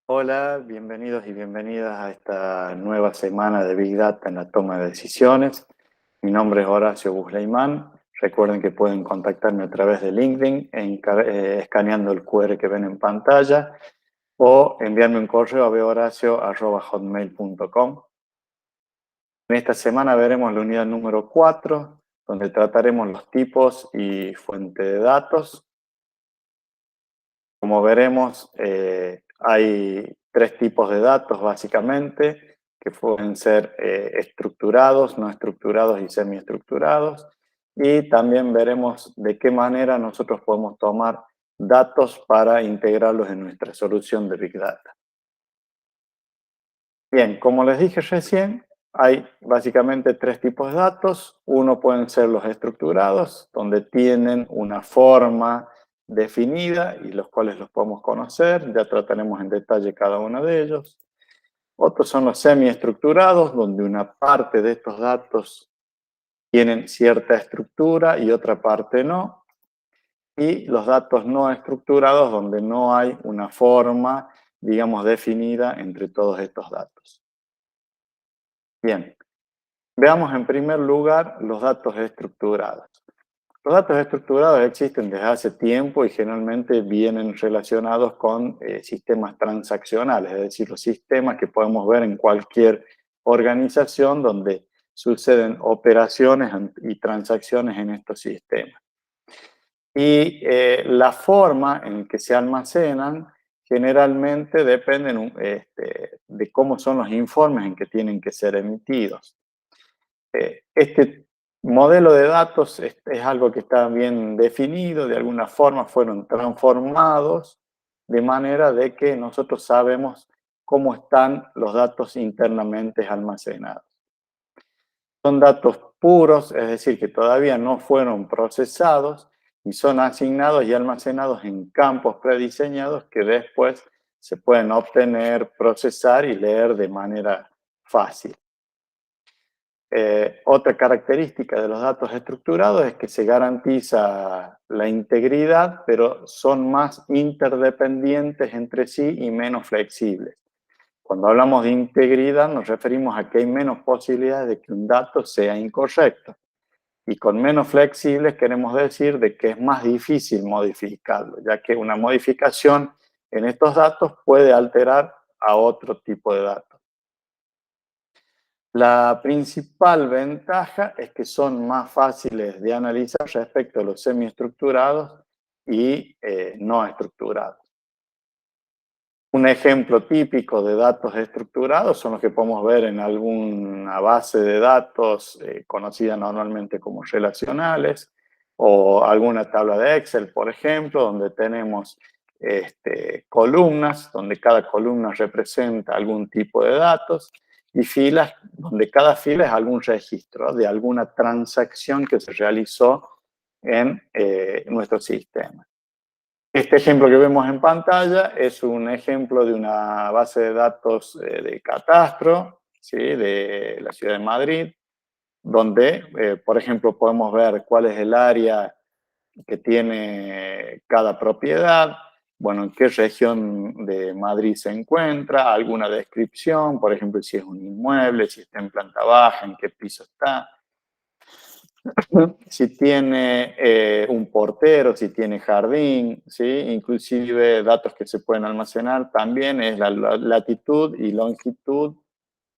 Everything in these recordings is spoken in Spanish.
Hola, bienvenidos y bienvenidas a esta nueva semana de Big Data en la toma de decisiones. Mi nombre es Horacio Busleiman. Recuerden que pueden contactarme a través de LinkedIn, escaneando el QR que ven en pantalla o enviarme un correo a bhoracio@hotmail.com. En esta semana veremos la unidad número 4, donde trataremos los tipos y fuente de datos. Como veremos, hay tres tipos de datos básicamente, que pueden ser estructurados, no estructurados y semiestructurados. Y también veremos de qué manera nosotros podemos tomar datos para integrarlos en nuestra solución de Big Data. Bien, como les dije recién, hay básicamente tres tipos de datos. Uno pueden ser los estructurados, donde tienen una forma definida y los cuales los podemos conocer. Ya trataremos en detalle cada uno de ellos. Otros son los semiestructurados, donde una parte de estos datos tienen cierta estructura y otra parte no. Y los datos no estructurados, donde no hay una forma, digamos, definida entre todos estos datos. Bien, veamos en primer lugar los datos estructurados. Los datos estructurados existen desde hace tiempo y generalmente vienen relacionados con sistemas transaccionales, es decir, los sistemas que podemos ver en cualquier organización donde suceden operaciones y transacciones en estos sistemas. Y la forma en que se almacenan generalmente dependen de cómo son los informes en que tienen que ser emitidos. Este modelo de datos es algo que está bien definido, de alguna forma fueron transformados de manera de que nosotros sabemos cómo están los datos internamente almacenados. Son datos puros, es decir, que todavía no fueron procesados y son asignados y almacenados en campos prediseñados que después se pueden obtener, procesar y leer de manera fácil. Otra característica de los datos estructurados es que se garantiza la integridad, pero son más interdependientes entre sí y menos flexibles. Cuando hablamos de integridad nos referimos a que hay menos posibilidades de que un dato sea incorrecto. Y con menos flexibles queremos decir de que es más difícil modificarlo, ya que una modificación en estos datos puede alterar a otro tipo de datos. La principal ventaja es que son más fáciles de analizar respecto a los semiestructurados y no estructurados. Un ejemplo típico de datos estructurados son los que podemos ver en alguna base de datos conocida normalmente como relacionales o alguna tabla de Excel, por ejemplo, donde tenemos columnas, donde cada columna representa algún tipo de datos y filas, donde cada fila es algún registro de alguna transacción que se realizó en nuestro sistema. Este ejemplo que vemos en pantalla es un ejemplo de una base de datos de catastro, ¿sí?, de la ciudad de Madrid, donde, por ejemplo, podemos ver cuál es el área que tiene cada propiedad, bueno, en qué región de Madrid se encuentra, alguna descripción, por ejemplo, si es un inmueble, si está en planta baja, en qué piso está, si tiene un portero, si tiene jardín, ¿sí? Inclusive datos que se pueden almacenar también es la latitud y longitud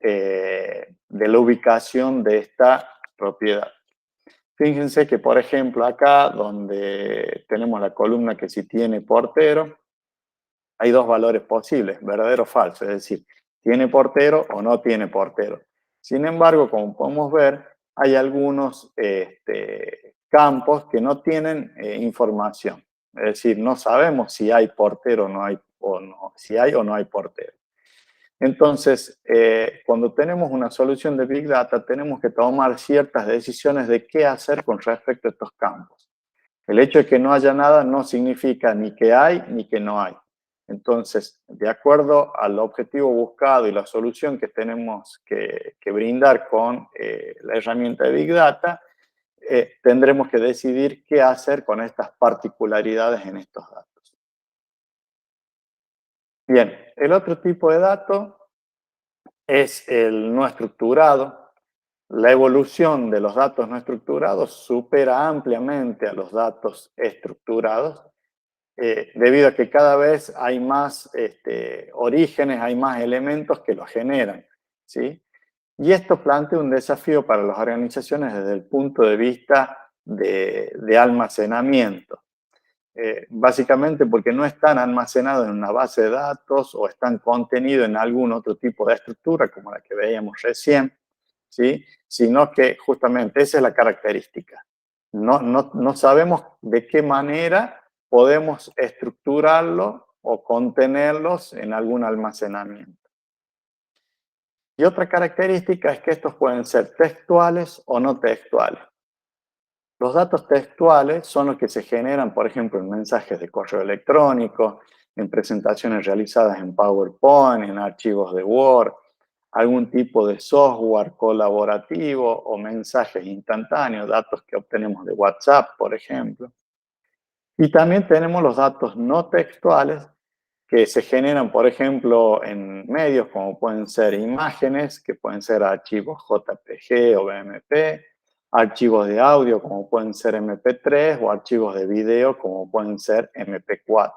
de la ubicación de esta propiedad. Fíjense que, por ejemplo, acá donde tenemos la columna que si tiene portero, hay dos valores posibles, verdadero o falso, es decir, tiene portero o no tiene portero. Sin embargo, como podemos ver, hay algunos campos que no tienen información. Es decir, no sabemos si hay portero o no hay, si hay o no hay portero. Entonces, cuando tenemos una solución de Big Data, tenemos que tomar ciertas decisiones de qué hacer con respecto a estos campos. El hecho de que no haya nada no significa ni que hay ni que no hay. Entonces, de acuerdo al objetivo buscado y la solución que tenemos que brindar con la herramienta de Big Data, tendremos que decidir qué hacer con estas particularidades en estos datos. Bien, el otro tipo de dato es el no estructurado. La evolución de los datos no estructurados supera ampliamente a los datos estructurados, debido a que cada vez hay más orígenes, hay más elementos que los generan, ¿sí? Y esto plantea un desafío para las organizaciones desde el punto de vista de almacenamiento. Básicamente porque no están almacenados en una base de datos o están contenidos en algún otro tipo de estructura, como la que veíamos recién, ¿sí? Sino que justamente esa es la característica. No sabemos de qué manera podemos estructurarlo o contenerlos en algún almacenamiento. Y otra característica es que estos pueden ser textuales o no textuales. Los datos textuales son los que se generan, por ejemplo, en mensajes de correo electrónico, en presentaciones realizadas en PowerPoint, en archivos de Word, algún tipo de software colaborativo o mensajes instantáneos, datos que obtenemos de WhatsApp, por ejemplo. Y también tenemos los datos no textuales que se generan, por ejemplo, en medios como pueden ser imágenes, que pueden ser archivos JPG o BMP, archivos de audio como pueden ser MP3 o archivos de video como pueden ser MP4.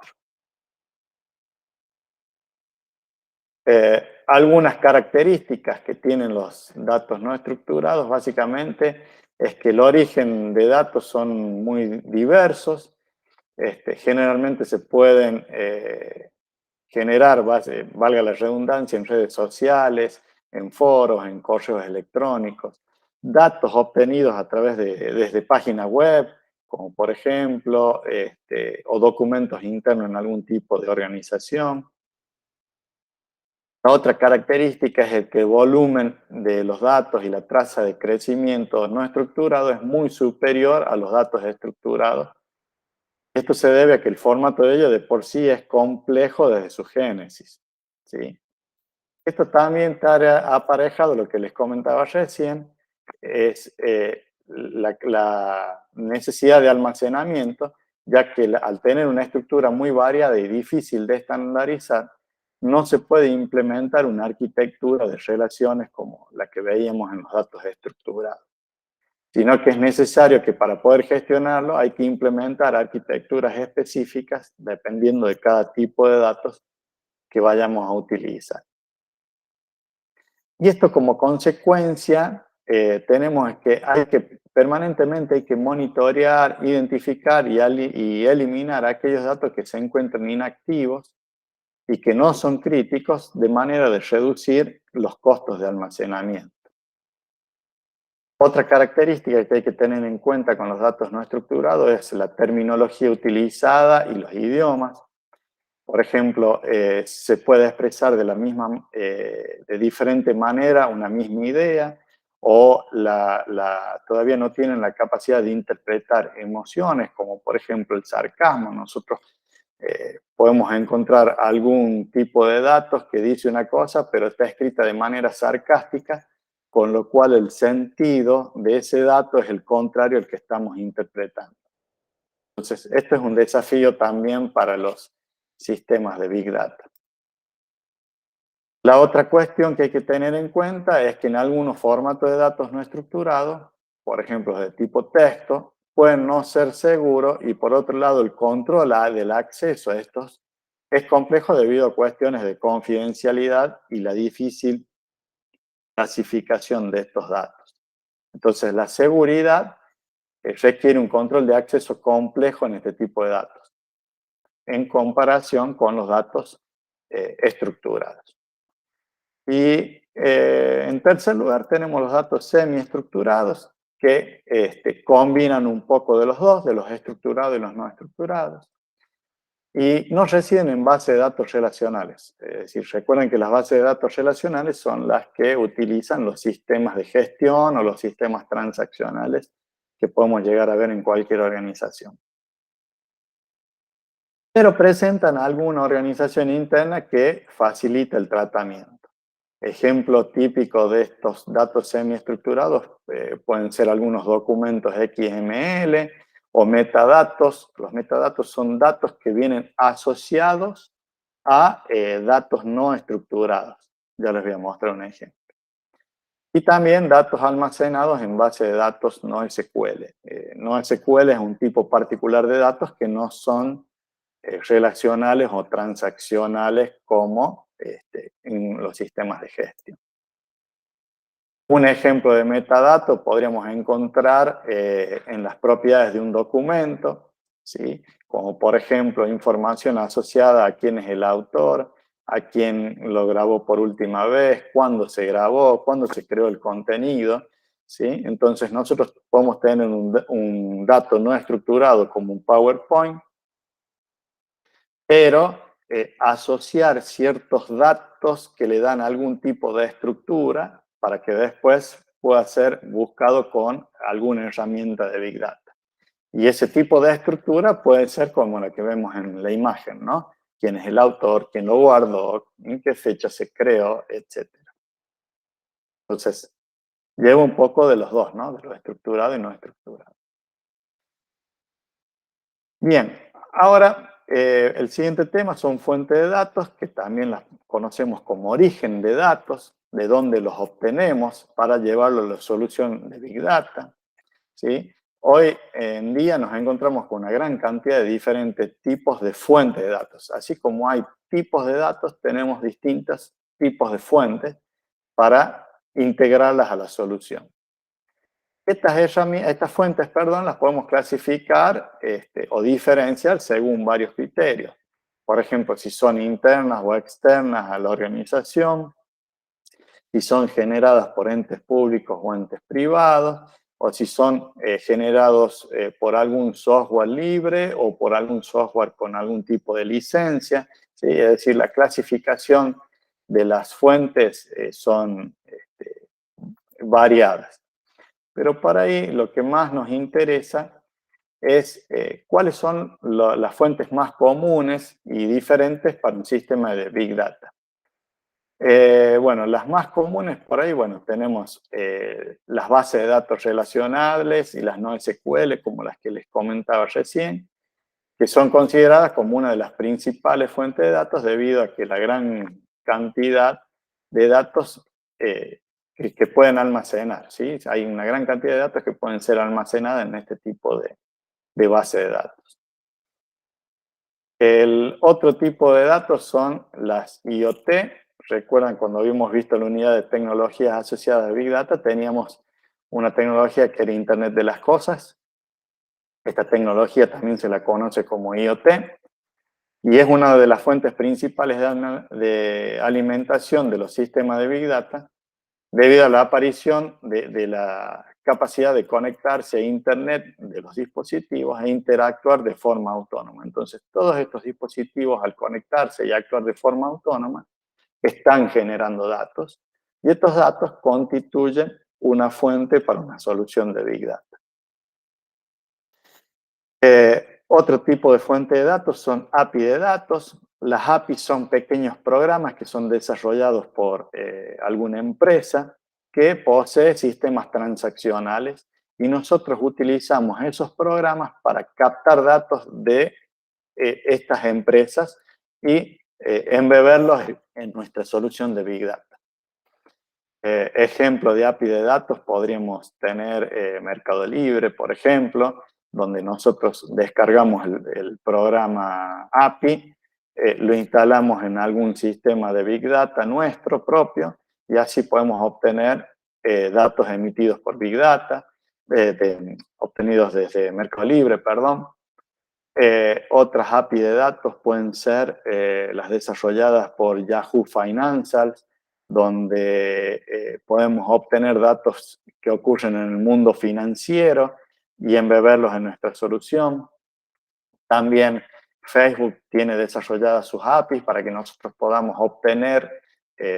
Algunas características que tienen los datos no estructurados básicamente es que el origen de datos son muy diversos. Generalmente se pueden generar, valga la redundancia, en redes sociales, en foros, en correos electrónicos, datos obtenidos a través desde páginas web, como por ejemplo, o documentos internos en algún tipo de organización. La otra característica es que el volumen de los datos y la tasa de crecimiento no estructurado es muy superior a los datos estructurados. Esto se debe a que el formato de ellos de por sí es complejo desde su génesis, ¿sí? Esto también está aparejado, lo que les comentaba recién, es la necesidad de almacenamiento, ya que al tener una estructura muy variada y difícil de estandarizar, no se puede implementar una arquitectura de relaciones como la que veíamos en los datos estructurados, sino que es necesario que para poder gestionarlo hay que implementar arquitecturas específicas dependiendo de cada tipo de datos que vayamos a utilizar. Y esto como consecuencia tenemos que permanentemente hay que monitorear, identificar y eliminar aquellos datos que se encuentran inactivos y que no son críticos de manera de reducir los costos de almacenamiento. Otra característica que hay que tener en cuenta con los datos no estructurados es la terminología utilizada y los idiomas. Por ejemplo, se puede expresar de diferente manera una misma idea o todavía no tienen la capacidad de interpretar emociones, como por ejemplo el sarcasmo. Nosotros podemos encontrar algún tipo de datos que dice una cosa, pero está escrita de manera sarcástica, con lo cual el sentido de ese dato es el contrario al que estamos interpretando. Entonces, esto es un desafío también para los sistemas de Big Data. La otra cuestión que hay que tener en cuenta es que en algunos formatos de datos no estructurados, por ejemplo de tipo texto, pueden no ser seguros y por otro lado el control del acceso a estos es complejo debido a cuestiones de confidencialidad y la difícil clasificación de estos datos. Entonces la seguridad requiere un control de acceso complejo en este tipo de datos, en comparación con los datos estructurados. Y en tercer lugar tenemos los datos semiestructurados que combinan un poco de los dos, de los estructurados y los no estructurados. Y no residen en bases de datos relacionales. Es decir, recuerden que las bases de datos relacionales son las que utilizan los sistemas de gestión o los sistemas transaccionales que podemos llegar a ver en cualquier organización. Pero presentan alguna organización interna que facilita el tratamiento. Ejemplo típico de estos datos semiestructurados pueden ser algunos documentos XML o metadatos. Los metadatos son datos que vienen asociados a datos no estructurados. Ya les voy a mostrar un ejemplo. Y también datos almacenados en base de datos no SQL. No SQL es un tipo particular de datos que no son relacionales o transaccionales como en los sistemas de gestión. Un ejemplo de metadato podríamos encontrar en las propiedades de un documento, ¿sí? Como por ejemplo información asociada a quién es el autor, a quién lo grabó por última vez, cuándo se grabó, cuándo se creó el contenido, ¿sí? Entonces nosotros podemos tener un dato no estructurado como un PowerPoint, pero asociar ciertos datos que le dan algún tipo de estructura para que después pueda ser buscado con alguna herramienta de Big Data. Y ese tipo de estructura puede ser como la que vemos en la imagen, ¿no? Quién es el autor, quién lo guardó, en qué fecha se creó, etc. Entonces, lleva un poco de los dos, ¿no? De lo estructurado y no estructurado. Bien, ahora el siguiente tema son fuentes de datos, que también las conocemos como origen de datos, de dónde los obtenemos para llevarlo a la solución de Big Data, ¿sí? Hoy en día nos encontramos con una gran cantidad de diferentes tipos de fuentes de datos. Así como hay tipos de datos, tenemos distintos tipos de fuentes para integrarlas a la solución. Estas fuentes, perdón, las podemos clasificar o diferenciar según varios criterios. Por ejemplo, si son internas o externas a la organización, si son generadas por entes públicos o entes privados, o si son generados por algún software libre o por algún software con algún tipo de licencia, ¿sí? Es decir, la clasificación de las fuentes son variadas. Pero para ahí lo que más nos interesa es cuáles son las fuentes más comunes y diferentes para un sistema de Big Data. Bueno, las más comunes por ahí, bueno, tenemos las bases de datos relacionables y las no SQL, como las que les comentaba recién, que son consideradas como una de las principales fuentes de datos debido a que la gran cantidad de datos que pueden almacenar, ¿sí? Hay una gran cantidad de datos que pueden ser almacenadas en este tipo de base de datos. El otro tipo de datos son las IoT. Recuerdan cuando habíamos visto la unidad de tecnologías asociadas a Big Data, teníamos una tecnología que era Internet de las Cosas. Esta tecnología también se la conoce como IoT y es una de las fuentes principales de alimentación de los sistemas de Big Data debido a la aparición de la capacidad de conectarse a Internet de los dispositivos e interactuar de forma autónoma. Entonces, todos estos dispositivos, al conectarse y actuar de forma autónoma, están generando datos y estos datos constituyen una fuente para una solución de Big Data. Otro tipo de fuente de datos son API de datos. Las APIs son pequeños programas que son desarrollados por alguna empresa que posee sistemas transaccionales y nosotros utilizamos esos programas para captar datos de estas empresas y embeberlos en nuestra solución de Big Data. Ejemplo de API de datos podríamos tener Mercado Libre, por ejemplo, donde nosotros descargamos el programa API, lo instalamos en algún sistema de Big Data nuestro propio y así podemos obtener datos emitidos por Big Data, obtenidos desde Mercado Libre, perdón. Otras API de datos pueden ser las desarrolladas por Yahoo Financials, donde podemos obtener datos que ocurren en el mundo financiero y embeberlos en nuestra solución. También Facebook tiene desarrolladas sus APIs para que nosotros podamos obtener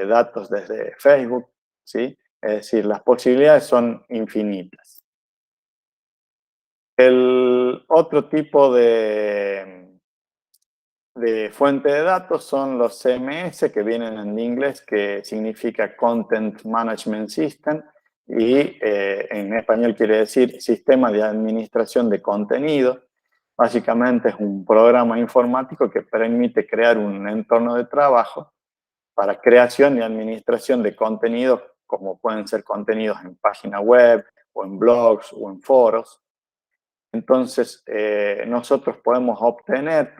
datos desde Facebook, ¿sí? Es decir, las posibilidades son infinitas. El otro tipo de fuente de datos son los CMS, que vienen en inglés, que significa Content Management System, y en español quiere decir Sistema de Administración de Contenido. Básicamente es un programa informático que permite crear un entorno de trabajo para creación y administración de contenidos, como pueden ser contenidos en página web, o en blogs, o en foros. Entonces, nosotros podemos obtener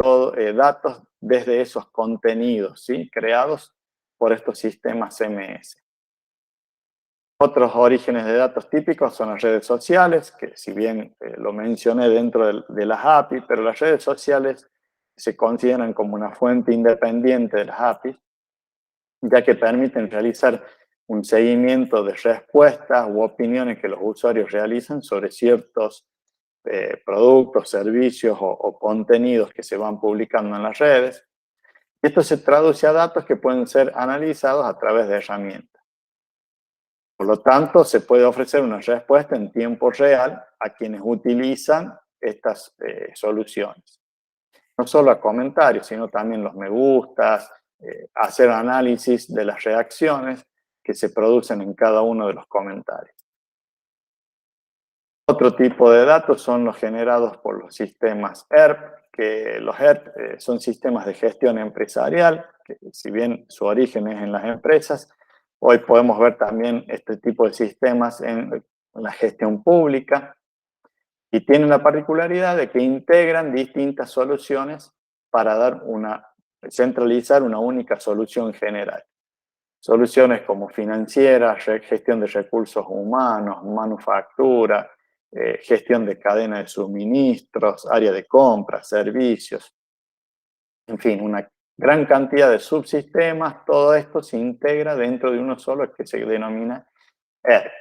datos desde esos contenidos, ¿sí?, creados por estos sistemas CMS. Otros orígenes de datos típicos son las redes sociales, que si bien lo mencioné dentro de las API, pero las redes sociales se consideran como una fuente independiente de las APIs, ya que permiten realizar un seguimiento de respuestas u opiniones que los usuarios realizan sobre ciertos productos, servicios o contenidos que se van publicando en las redes. Esto se traduce a datos que pueden ser analizados a través de herramientas. Por lo tanto, se puede ofrecer una respuesta en tiempo real a quienes utilizan estas soluciones. No solo a comentarios, sino también los me gustas, hacer análisis de las reacciones que se producen en cada uno de los comentarios. Otro tipo de datos son los generados por los sistemas ERP, que los ERP son sistemas de gestión empresarial, que si bien su origen es en las empresas, hoy podemos ver también este tipo de sistemas en la gestión pública y tienen la particularidad de que integran distintas soluciones para centralizar una única solución general. Soluciones como financiera, gestión de recursos humanos, manufactura, gestión de cadena de suministros, área de compras, servicios, en fin, una gran cantidad de subsistemas. Todo esto se integra dentro de uno solo que se denomina ERP.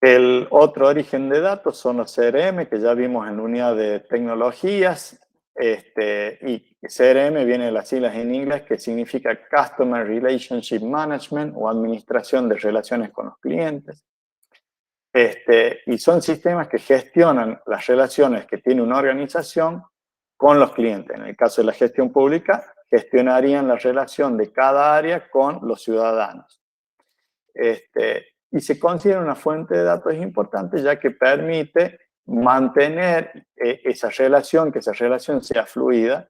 El otro origen de datos son los CRM, que ya vimos en la unidad de tecnologías, y CRM viene de las siglas en inglés que significa Customer Relationship Management o administración de relaciones con los clientes. Y son sistemas que gestionan las relaciones que tiene una organización con los clientes. En el caso de la gestión pública, gestionarían la relación de cada área con los ciudadanos. Y se considera una fuente de datos importante ya que permite mantener esa relación, que esa relación sea fluida,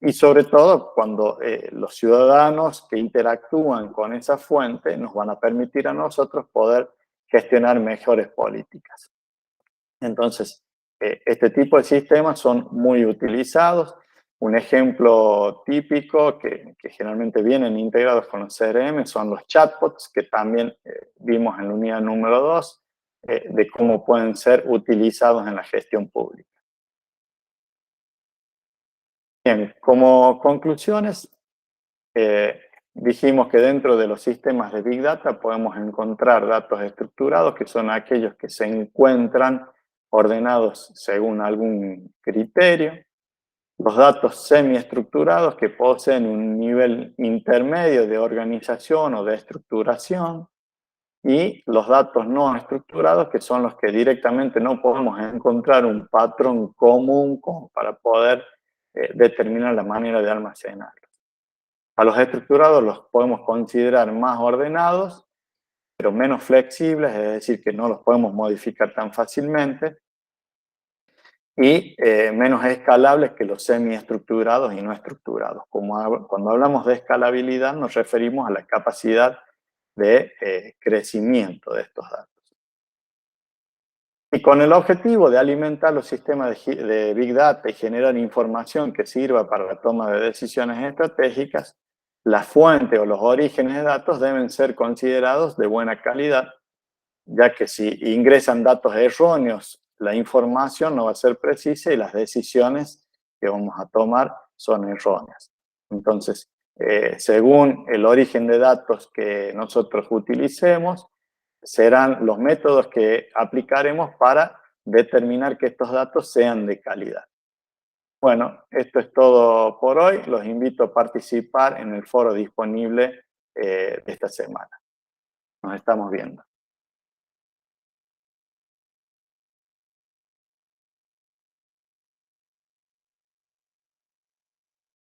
y sobre todo cuando los ciudadanos que interactúan con esa fuente nos van a permitir a nosotros poder gestionar mejores políticas. Entonces, este tipo de sistemas son muy utilizados. Un ejemplo típico que generalmente vienen integrados con los CRM son los chatbots, que también vimos en la unidad número 2, de cómo pueden ser utilizados en la gestión pública. Bien, como conclusiones, dijimos que dentro de los sistemas de Big Data podemos encontrar datos estructurados, que son aquellos que se encuentran ordenados según algún criterio. Los datos semiestructurados, que poseen un nivel intermedio de organización o de estructuración. Y los datos no estructurados, que son los que directamente no podemos encontrar un patrón común como para poder determinar la manera de almacenarlos. A los estructurados los podemos considerar más ordenados, pero menos flexibles, es decir, que no los podemos modificar tan fácilmente, y menos escalables que los semiestructurados y no estructurados. Cuando hablamos de escalabilidad nos referimos a la capacidad de crecimiento de estos datos. Y con el objetivo de alimentar los sistemas de Big Data y generar información que sirva para la toma de decisiones estratégicas, la fuente o los orígenes de datos deben ser considerados de buena calidad, ya que si ingresan datos erróneos, la información no va a ser precisa y las decisiones que vamos a tomar son erróneas. Entonces, según el origen de datos que nosotros utilicemos, serán los métodos que aplicaremos para determinar que estos datos sean de calidad. Bueno, esto es todo por hoy. Los invito a participar en el foro disponible de esta semana. Nos estamos viendo.